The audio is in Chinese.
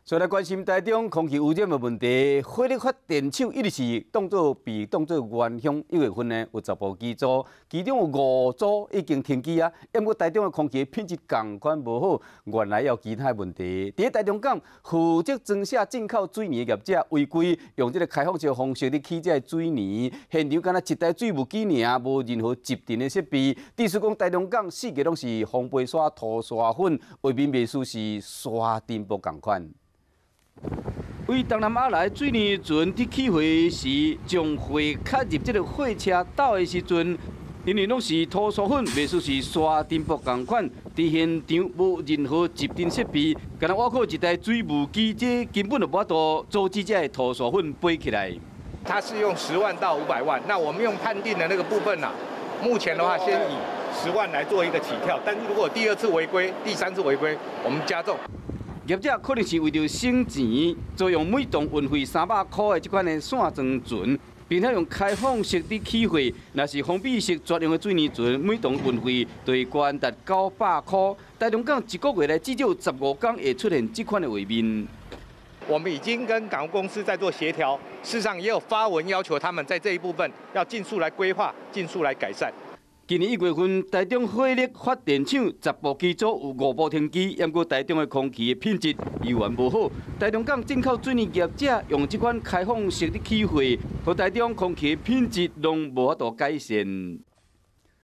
所来关心台中空气污染的问题，火力发电厂一直是被当作原乡。1月份呢有10部机组，其中有5组已经停机啊。因为台中的空气品质同款无好，原来有其他问题。伫台中港负责装卸进口水泥的业者违规用这个开放式方式咧起这水泥，现场敢若一台水务机尔，无任何集电的设备。据说讲台中港4个拢是红白沙、涂沙粉，画面袂输是沙尘暴同款。 为东南亚来水泥船伫起火时，将火卡入这个火车斗的时阵，因为拢是涂沙粉，袂输是沙尘暴同款。伫现场无任何集电设备，敢若挖靠一台水务机，这根本就无法度阻止这涂沙粉飞起来。它是用10万到500万，那我们用判定的那个部分目前的话先以10万来做一个起跳，但是如果第2次违规、第3次违规，我们加重。 业者可能是为着省钱，租用每吨运费300块的这款的散装船，并且用开放式的起火。若是封闭式专用的水泥船，每吨运费就会高达900块。台中港1个月来至少15天会出现这款的画面。我们已经跟港务公司在做协调，事实上也有发文要求他们在这一部分要尽速来规划、尽速来改善。 今年1月份，台中火力发电厂10部机组有5部停机，因过台中的空气的品质依然无好。台中港进口水泥业者用这款开放式的起火，和台中空气的品质拢无法度改善。